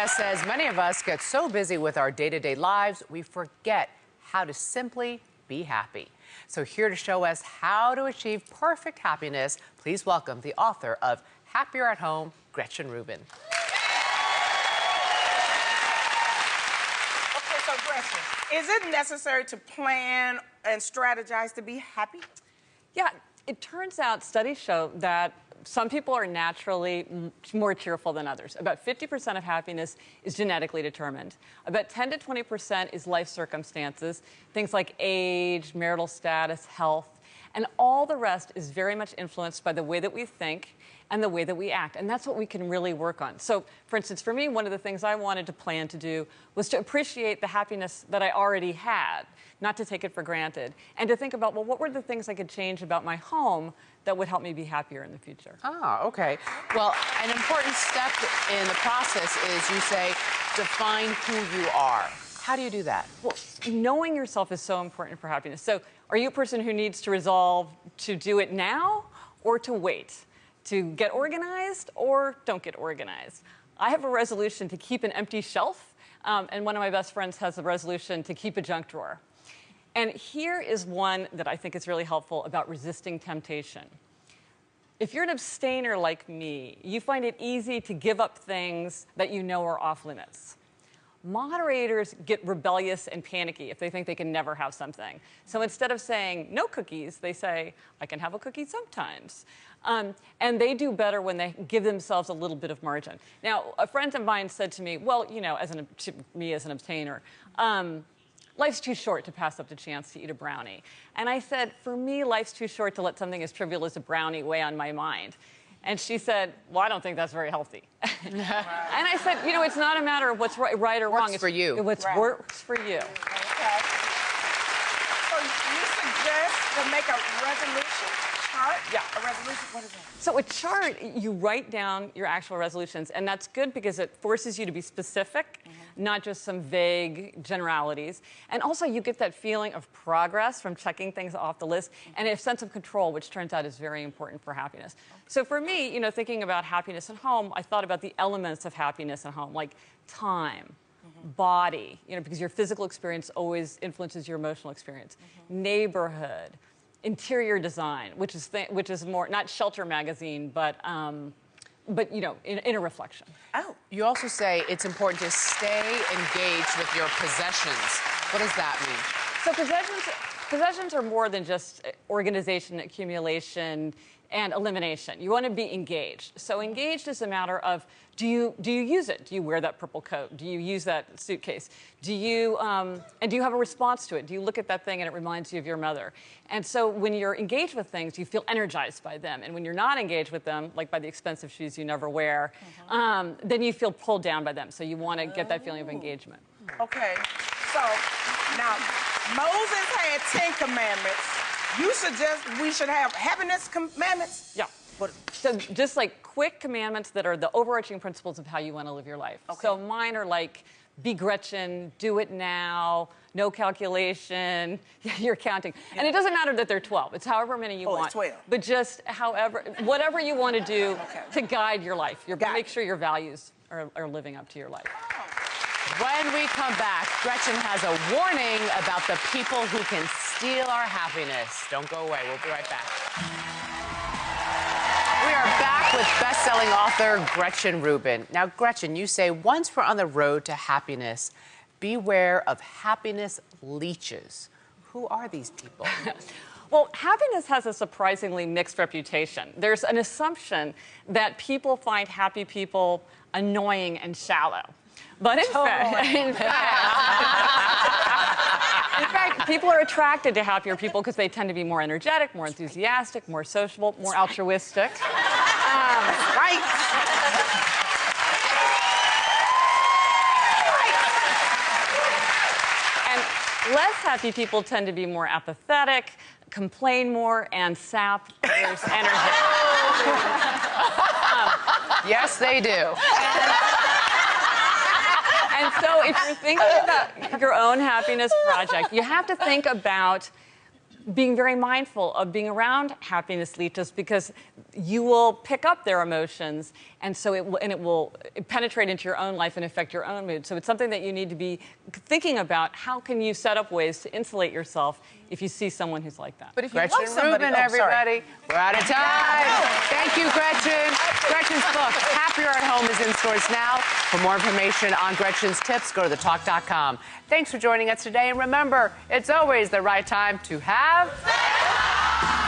guest says many of us get so busy with our day-to-day lives, we forget how to simply be happy. So here to show us how to achieve perfect happiness, please welcome the author of Happier at Home, Gretchen Rubin. Okay, so Gretchen, is it necessary to plan and strategize to be happy? Yeah, it turns out studies show that some people are naturally more cheerful than others. About 50% of happiness is genetically determined. About 10 to 20% is life circumstances, things like age, marital status, health, and all the rest is very much influenced by the way that we think and the way that we act. And that's what we can really work on. So, for instance, for me, one of the things I wanted to plan to do was to appreciate the happiness that I already had, not to take it for granted, and to think about, well, what were the things I could change about my home that would help me be happier in the future? Ah, okay. Well, an important step in the process is, you say, define who you are. How do you do that? Well, knowing yourself is so important for happiness. So are you a person who needs to resolve to do it now or to wait? To get organized or don't get organized? I have a resolution to keep an empty shelf, and one of my best friends has a resolution to keep a junk drawer. And here is one that I think is really helpful about resisting temptation. If you're an abstainer like me, you find it easy to give up things that you know are off limits. Moderators get rebellious and panicky if they think they can never have something. So instead of saying no cookies, they say, I can have a cookie sometimes. And they do better when they give themselves a little bit of margin. Now, a friend of mine said to me, well, you know, to me as an abstainer, life's too short to pass up the chance to eat a brownie. And I said, for me, life's too short to let something as trivial as a brownie weigh on my mind. And she said, well, I don't think that's very healthy. And I said, you know, it's not a matter of what's right or wrong. Works for you. What works for you. Okay. So you suggest to make a resolution chart? Yeah. A resolution, what is that? So a chart, you write down your actual resolutions, and that's good because it forces you to be specific, not just some vague generalities. And also you get that feeling of progress from checking things off the list, and a sense of control, which turns out is very important for happiness. So for me, you know, thinking about happiness at home, I thought about the elements of happiness at home, like time, body, you know, because your physical experience always influences your emotional experience, neighborhood, interior design, which is more, not Shelter magazine, but you know, inner reflection. Oh. You also say it's important to stay engaged with your possessions. What does that mean? So possessions are more than just organization, accumulation, and elimination. You want to be engaged. So engaged is a matter of, do you use it? Do you wear that purple coat? Do you use that suitcase? And do you have a response to it? Do you look at that thing and it reminds you of your mother? And so when you're engaged with things, you feel energized by them. And when you're not engaged with them, like by the expensive shoes you never wear, then you feel pulled down by them. So you want to get that feeling of engagement. Okay. So now, Moses had 10 commandments. You suggest we should have happiness commandments? Yeah. So just like quick commandments that are the overarching principles of how you want to live your life. Okay. So mine are like, be Gretchen, do it now, no calculation, you're counting. Yeah. And it doesn't matter that they're 12. It's however many you want. It's 12. But just whatever you want to do to guide your life. Make sure your values are living up to your life. When we come back, Gretchen has a warning about the people who can steal our happiness. Don't go away. We'll be right back. We are back with best-selling author Gretchen Rubin. Now, Gretchen, you say once we're on the road to happiness, beware of happiness leeches. Who are these people? Well, happiness has a surprisingly mixed reputation. There's an assumption that people find happy people annoying and shallow. But in fact, people are attracted to happier people because they tend to be more energetic, more enthusiastic, more sociable, more altruistic. Right. And less happy people tend to be more apathetic, complain more, and sap others' energy. Yes, they do. And so if you're thinking about your own happiness project, you have to think about being very mindful of being around happiness litos, because you will pick up their emotions, and so it will penetrate into your own life and affect your own mood. So it's something that you need to be thinking about. How can you set up ways to insulate yourself if you see someone who's like that? But if you Gretchen love somebody, Rubin, everybody. We're out of time. Thank you, Gretchen. Gretchen's book, Happier at Home, is in stores now. For more information on Gretchen's tips, go to thetalk.com. Thanks for joining us today, and remember, it's always the right time to have...